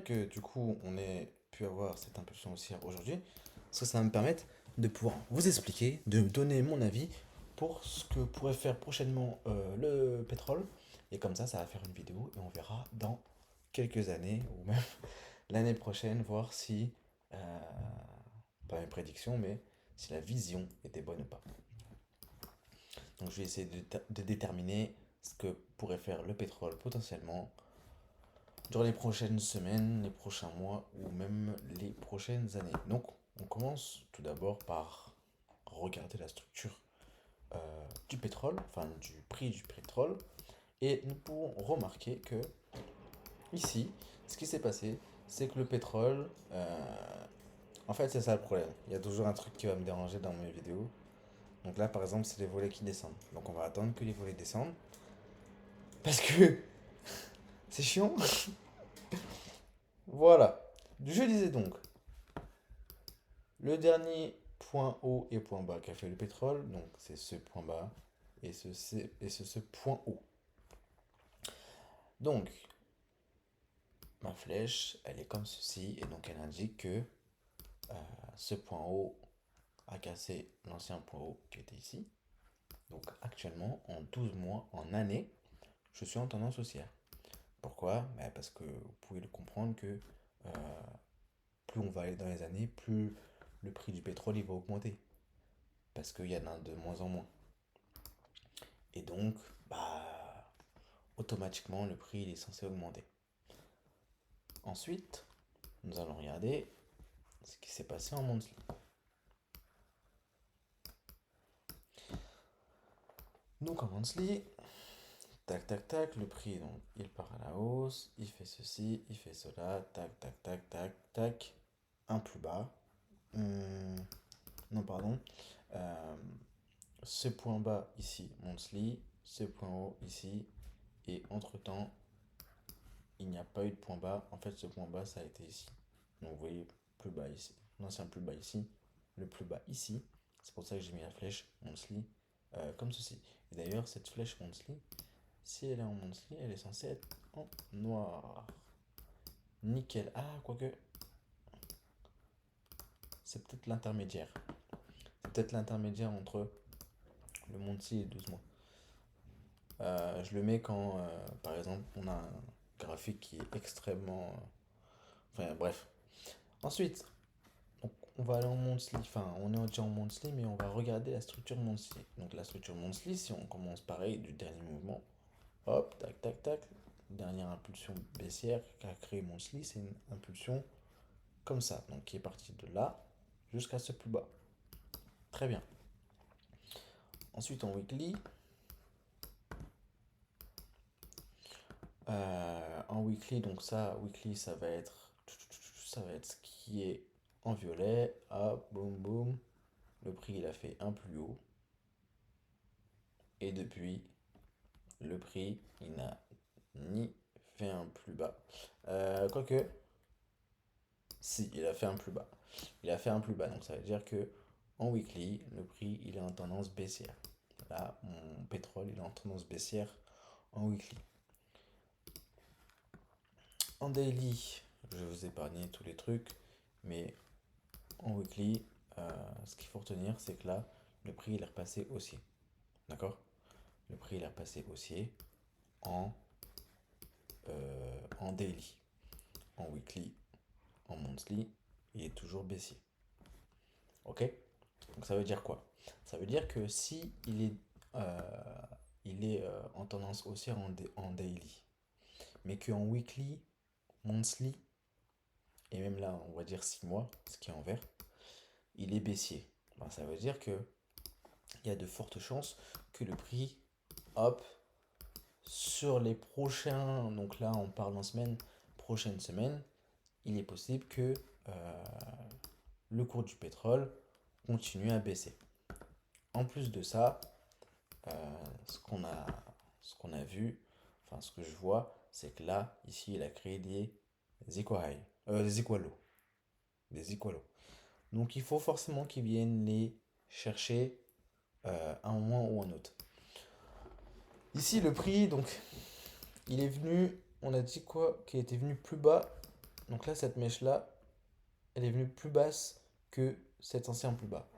Que du coup on ait pu avoir cette impulsion haussière aujourd'hui, parce que ça va me permettre de pouvoir vous expliquer, de donner mon avis pour ce que pourrait faire prochainement le pétrole. Et comme ça va faire une vidéo et on verra dans quelques années, ou même l'année prochaine, voir si, pas mes prédictions, mais si la vision était bonne ou pas. Donc je vais essayer de déterminer ce que pourrait faire le pétrole potentiellement dans les prochaines semaines, les prochains mois ou même les prochaines années. Donc, on commence tout d'abord par regarder la structure du pétrole, enfin du prix du pétrole, et nous pouvons remarquer que ici, ce qui s'est passé, c'est que le pétrole, en fait, c'est ça le problème. Il y a toujours un truc qui va me déranger dans mes vidéos. Donc là, par exemple, c'est les volets qui descendent. Donc on va attendre que les volets descendent. Parce que c'est chiant. Voilà. Je disais donc, le dernier point haut et point bas qu'a fait le pétrole, donc c'est ce point bas et ce point haut. Donc, ma flèche, elle est comme ceci, et donc elle indique que euh, ce point haut a cassé l'ancien point haut qui était ici. Donc actuellement, en 12 mois, en année, je suis en tendance haussière. Pourquoi? Parce que vous pouvez le comprendre que plus on va aller dans les années, plus le prix du pétrole il va augmenter. Parce qu'il y en a de moins en moins. Et donc, automatiquement, le prix il est censé augmenter. Ensuite, nous allons regarder ce qui s'est passé en monthly. Donc en monthly, tac tac tac, le prix donc, il part à la hausse, il fait ceci, il fait cela, tac tac tac tac tac, un plus bas. Hum, non, pardon. Euh, Ce point bas ici, monthly, ce point haut ici, et entre-temps, il n'y a pas eu de point bas. En fait, ce point bas, ça a été ici. Donc, vous voyez, plus bas ici. L'ancien plus bas ici, le plus bas ici. C'est pour ça que j'ai mis la flèche monthly comme ceci. Et d'ailleurs, cette flèche monthly, si elle est en monthly, elle est censée être en noir. Nickel. Ah, quoique, c'est peut-être l'intermédiaire. C'est peut-être l'intermédiaire entre le monthly et 12 mois. Je le mets quand, par exemple, on a un graphique qui est extrêmement. Enfin, bref. Ensuite, donc, on va aller en monthly. Enfin, on est déjà en monthly, mais on va regarder la structure monthly. Donc, la structure monthly, si on commence pareil du dernier mouvement, hop, tac, tac, tac. Dernière impulsion baissière qu'a créé monthly, c'est une impulsion comme ça. Donc, qui est partie de là jusqu'à ce plus bas. Très bien. Ensuite, en weekly, donc ça, weekly, ça va être ce qui est en violet. Hop, boum, boum. Le prix, il a fait un plus haut. Et depuis, le prix, il n'a ni fait un plus bas. Quoique, si, il a fait un plus bas. Il a fait un plus bas, donc ça veut dire que en weekly, le prix, il est en tendance baissière. Là, mon pétrole, il est en tendance baissière en weekly. En daily, je vais vous épargner tous les trucs, mais en weekly, ce qu'il faut retenir, c'est que là, le prix il est repassé haussier. D'accord? Le prix il est repassé haussier en, en daily. En weekly, en monthly, il est toujours baissier. Ok? Donc ça veut dire quoi? Ça veut dire que si il est en tendance haussière en daily, mais qu'en weekly, monthly, et même là, on va dire 6 mois, ce qui est en vert, il est baissier. Ça veut dire que il y a de fortes chances que le prix, hop, sur les prochains, donc là on parle en semaine, prochaine semaine, il est possible que le cours du pétrole continue à baisser. En plus de ça, ce qu'on a vu, enfin ce que je vois, c'est que là, ici, il a créé des equal des equalos. Des equalos. Donc il faut forcément qu'ils viennent les chercher un moment ou un autre. Ici, le prix, donc, il est venu, on a dit quoi? Qu'il était venu plus bas Donc là, cette mèche-là, elle est venue plus basse que cet ancien plus bas.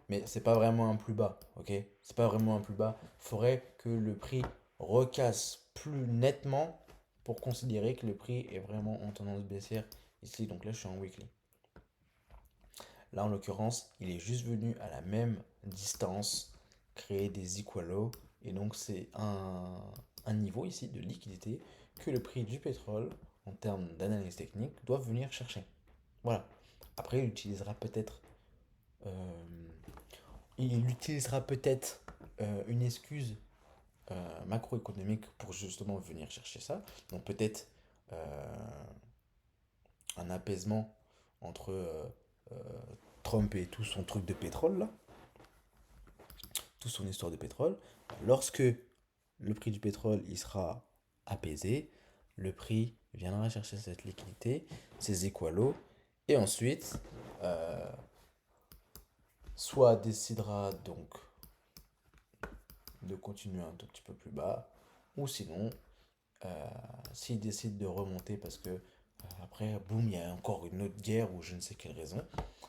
Mais c'est pas vraiment un plus bas, ok? C'est pas vraiment un plus bas. Il faudrait que le prix recasse plus nettement pour considérer que le prix est vraiment en tendance baissière ici. Donc là, je suis en weekly. Là, en l'occurrence, il est juste venu à la même distance, créer des equalos. Et donc, c'est un niveau ici de liquidité que le prix du pétrole, en termes d'analyse technique, doit venir chercher. Voilà. Après, euh, il utilisera peut-être une excuse macroéconomique pour justement venir chercher ça. Donc peut-être un apaisement entre euh, Trump et tout son truc de pétrole là, toute son histoire de pétrole. Lorsque le prix du pétrole il sera apaisé, le prix viendra chercher cette liquidité, ces équalos, et ensuite euh, soit décidera donc de continuer un tout petit peu plus bas, ou sinon, euh, s'il décide de remonter parce que après, boum, il y a encore une autre guerre ou je ne sais quelle raison.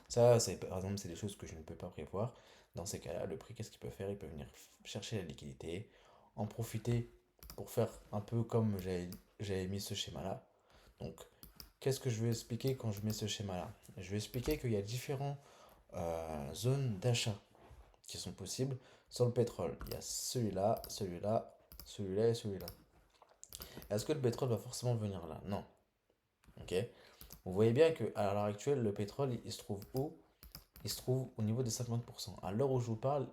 Ça, c'est, par exemple, c'est des choses que je ne peux pas prévoir. Dans ces cas-là, le prix, qu'est-ce qu'il peut faire? Il peut venir chercher la liquidité, en profiter pour faire un peu comme j'avais mis ce schéma-là. Donc, qu'est-ce que je vais expliquer quand je mets ce schéma-là? Je vais expliquer qu'il y a différentes zones d'achat qui sont possibles sur le pétrole. Il y a celui-là, celui-là, celui-là et celui-là. Est-ce que le pétrole va forcément venir là? Non. Ok. Vous voyez bien qu'à l'heure actuelle, le pétrole, il se trouve où? Il se trouve au niveau des 50%. À l'heure où je vous parle,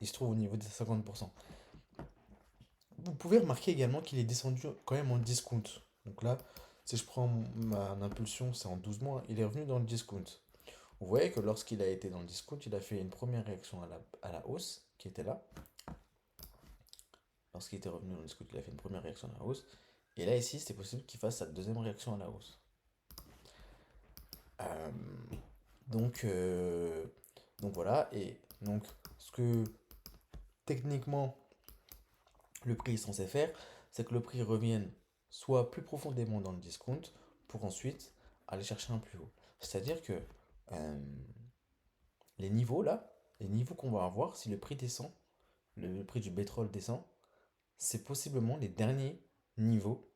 il se trouve au niveau des 50%. Vous pouvez remarquer également qu'il est descendu quand même en discount. Donc là, si je prends ma impulsion, c'est en 12 mois, il est revenu dans le discount. Vous voyez que lorsqu'il a été dans le discount, il a fait une première réaction à la hausse, qui était là. Lorsqu'il était revenu dans le discount, il a fait une première réaction à la hausse. Et là, ici, c'est possible qu'il fasse sa deuxième réaction à la hausse. Euh, donc, euh, donc voilà. Et donc, ce que techniquement le prix est censé faire, c'est que le prix revienne soit plus profondément dans le discount pour ensuite aller chercher un plus haut. C'est-à-dire que euh, les niveaux là, les niveaux qu'on va avoir, si le prix descend, le prix du pétrole descend, c'est possiblement les derniers niveaux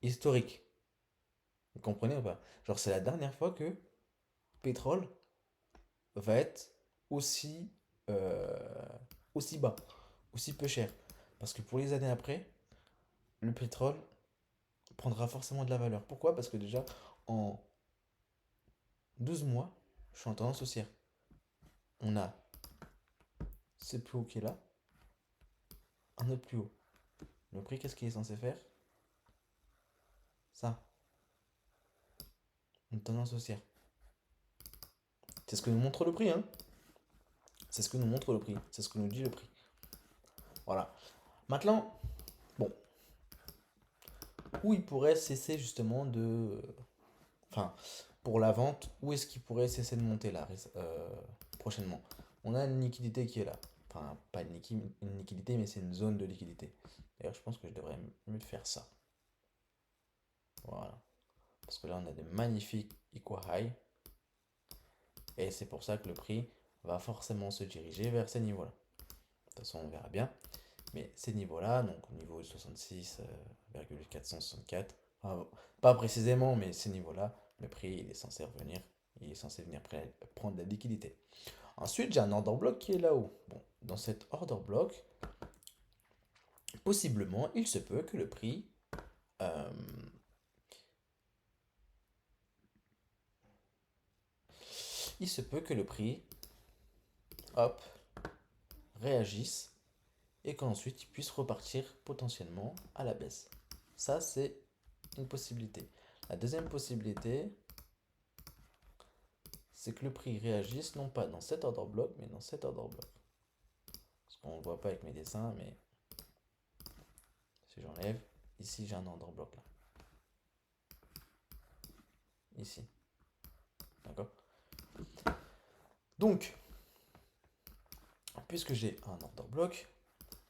historiques. Vous comprenez ou pas? Genre, c'est la dernière fois que pétrole va être aussi, euh, aussi bas, aussi peu cher. Parce que pour les années après, le pétrole prendra forcément de la valeur. Pourquoi? Parce que déjà, en 12 mois, je suis en tendance haussière. On a ce plus haut qui est là, un autre plus haut. Le prix, qu'est-ce qu'il est censé faire? Ça, une tendance haussière. C'est ce que nous montre le prix, hein. C'est ce que nous montre le prix. C'est ce que nous dit le prix. Voilà. Maintenant, bon, où il pourrait cesser justement de... Enfin, pour la vente, où est-ce qu'il pourrait cesser de monter là prochainement? On a une liquidité qui est là. Enfin, pas une liquidité, mais c'est une zone de liquidité. D'ailleurs, je pense que je devrais mieux faire ça. Voilà. Parce que là, on a des magnifiques equal high. Et c'est pour ça que le prix va forcément se diriger vers ces niveaux-là. De toute façon, on verra bien. Mais ces niveaux-là, donc au niveau de 66,464, enfin, pas précisément, mais ces niveaux-là, le prix il est censé revenir, il est censé venir prendre de la liquidité. Ensuite, j'ai un order block qui est là-haut. Bon, dans cet order block, possiblement, il se peut que le prix euh, il se peut que le prix, hop, réagisse et qu'ensuite il puisse repartir potentiellement à la baisse. Ça, c'est une possibilité. La deuxième possibilité, c'est que le prix réagisse non pas dans cet order block, mais dans cet order block. Parce qu'on ne le voit pas avec mes dessins, mais si j'enlève, ici j'ai un order block là. Ici. D'accord? Donc, puisque j'ai un order block,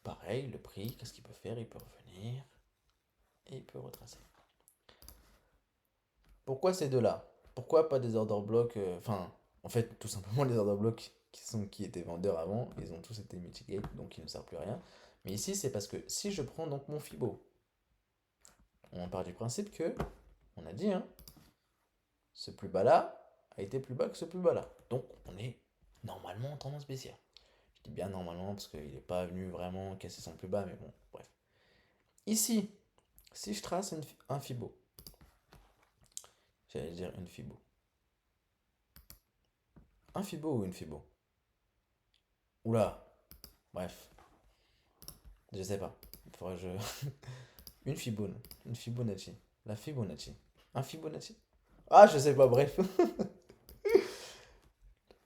pareil, le prix, qu'est-ce qu'il peut faire? Il peut revenir et il peut retracer. Pourquoi ces deux-là? Pourquoi pas des order blocks enfin, en fait, tout simplement, les order blocks qui étaient vendeurs avant, ils ont tous été mitigate, donc ils ne servent plus à rien. Mais ici, c'est parce que si je prends donc mon Fibo, on part du principe que, on a dit, hein, ce plus bas là a été plus bas que ce plus bas là. Donc, on est normalement en tendance baissière. Je dis bien normalement parce qu'il n'est pas venu vraiment casser son plus bas, mais bon, bref. Ici, si je trace un Fibo, j'allais dire une Fibo. Un Fibo ou une Fibo? Oula, bref, je sais pas. Faudrait que je... Une Fibon, une Fibonacci. La Fibonacci. Un Fibonacci? Ah, je sais pas, bref.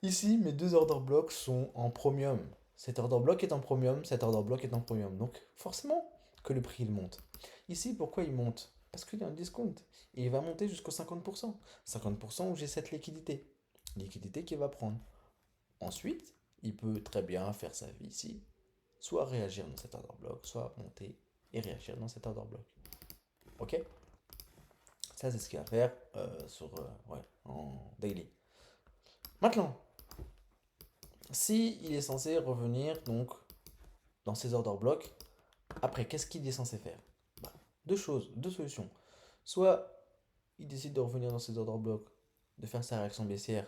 Ici, mes deux order blocks sont en premium. Cet order block est en premium, cet order block est en premium. Donc, forcément que le prix il monte. Ici, pourquoi il monte? Parce qu'il y a un discount. Et il va monter jusqu'au 50%. 50% où j'ai cette liquidité. Liquidité qu'il va prendre. Ensuite, il peut très bien faire sa vie ici. Soit réagir dans cet order block, soit monter et réagir dans cet order block. Ok? Ça, c'est ce qu'il va faire en daily. Maintenant, si il est censé revenir donc dans ses order blocks, après, qu'est-ce qu'il est censé faire? Bah, deux choses, deux solutions. Soit il décide de revenir dans ses order blocks, de faire sa réaction baissière,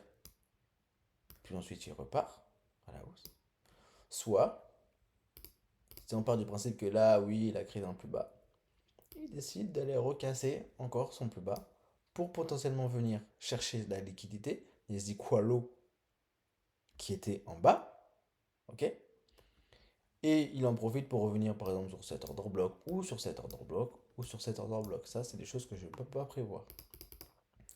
puis ensuite il repart à la hausse. Soit, si on part du principe que là, oui, il a créé un plus bas, il décide d'aller recasser encore son plus bas pour potentiellement venir chercher la liquidité, les equalos qui étaient en bas, ok? Et il en profite pour revenir par exemple sur cet order block ou sur cet order block ou sur cet order block. Ça, c'est des choses que je ne peux pas prévoir.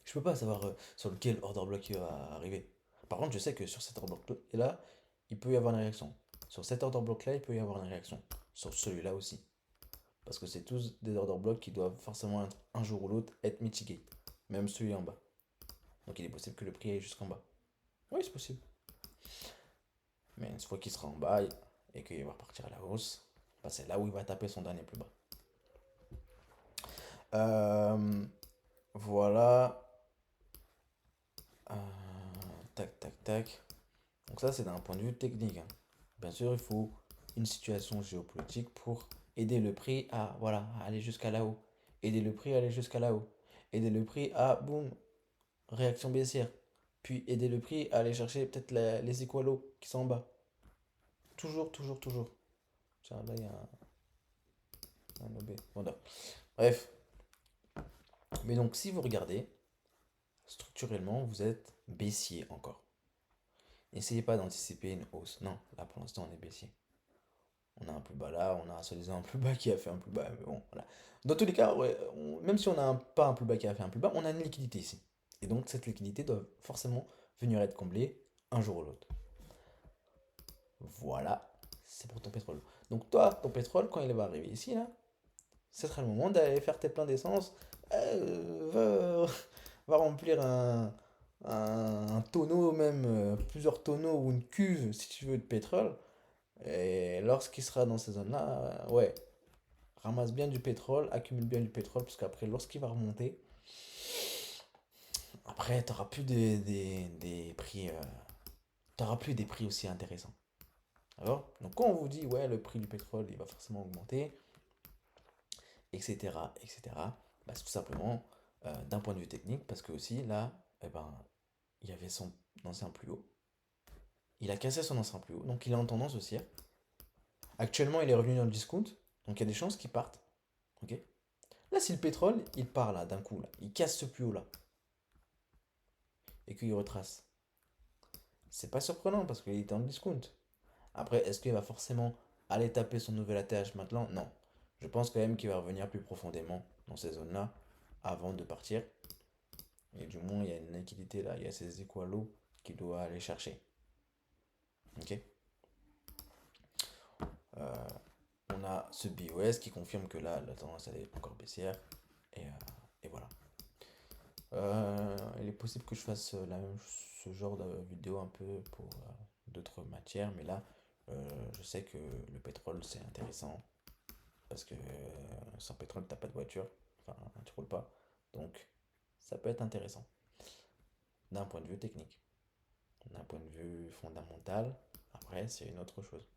Je ne peux pas savoir sur lequel order block il va arriver. Par contre, je sais que sur cet order block là, il peut y avoir une réaction. Sur cet order block là, il peut y avoir une réaction. Sur celui-là aussi. Parce que c'est tous des order blocks qui doivent forcément être, un jour ou l'autre être mitigés. Même celui en bas. Donc il est possible que le prix aille jusqu'en bas. Oui, c'est possible. Mais une fois qu'il sera en bas et qu'il va repartir à la hausse, bah, c'est là où il va taper son dernier plus bas. Euh, voilà. Euh, tac, tac, tac. Donc ça, c'est d'un point de vue technique, hein. Bien sûr, il faut une situation géopolitique pour aider le prix à, voilà, à aller jusqu'à là-haut. Aider le prix à aller jusqu'à là-haut. Aider le prix à, boum, réaction baissière. Puis aider le prix à aller chercher peut-être les équalos qui sont en bas. Toujours, toujours, toujours. Tiens, là, il y a un OB. Bon, bref. Mais donc, si vous regardez, structurellement, vous êtes baissier encore. N'essayez pas d'anticiper une hausse. Non, là, pour l'instant, on est baissier. On a un plus bas là, on a soi-disant un plus bas qui a fait un plus bas. Mais bon, voilà. Dans tous les cas, ouais, même si on n'a pas un plus bas qui a fait un plus bas, on a une liquidité ici. Et donc, cette liquidité doit forcément venir être comblée un jour ou l'autre. Voilà, c'est pour ton pétrole. Donc, toi, ton pétrole, quand il va arriver ici, là, ce sera le moment d'aller faire tes pleins d'essence. Va remplir un tonneau, même plusieurs tonneaux ou une cuve, si tu veux, de pétrole. Et lorsqu'il sera dans ces zones-là, ouais, ramasse bien du pétrole, accumule bien du pétrole, parce qu'après, lorsqu'il va remonter, après, tu n'auras plus des prix, t'auras plus des prix aussi intéressants. Alors, donc quand on vous dit, ouais, le prix du pétrole, il va forcément augmenter, etc., etc., bah, c'est tout simplement d'un point de vue technique, parce que aussi, là, eh ben, il y avait son ancien plus haut. Il a cassé son ancien plus haut, donc il est en tendance haussière. Actuellement, il est revenu dans le discount, donc il y a des chances qu'il parte. Ok. Là, si le pétrole, il part là, d'un coup, là, il casse ce plus haut là, et qu'il retrace, c'est pas surprenant parce qu'il était en discount. Après, est-ce qu'il va forcément aller taper son nouvel ATH maintenant? Non. Je pense quand même qu'il va revenir plus profondément dans ces zones-là avant de partir. Et du moins, il y a une liquidité là, il y a ces équalos qu'il doit aller chercher. Ok. Euh, on a ce BOS qui confirme que là, la tendance elle est encore baissière. Et voilà. Il est possible que je fasse ce genre de vidéo un peu pour d'autres matières, mais là, je sais que le pétrole c'est intéressant parce que sans pétrole, t'as pas de voiture, enfin, tu roules pas. Donc, ça peut être intéressant d'un point de vue technique. D'un point de vue fondamental, après, c'est une autre chose.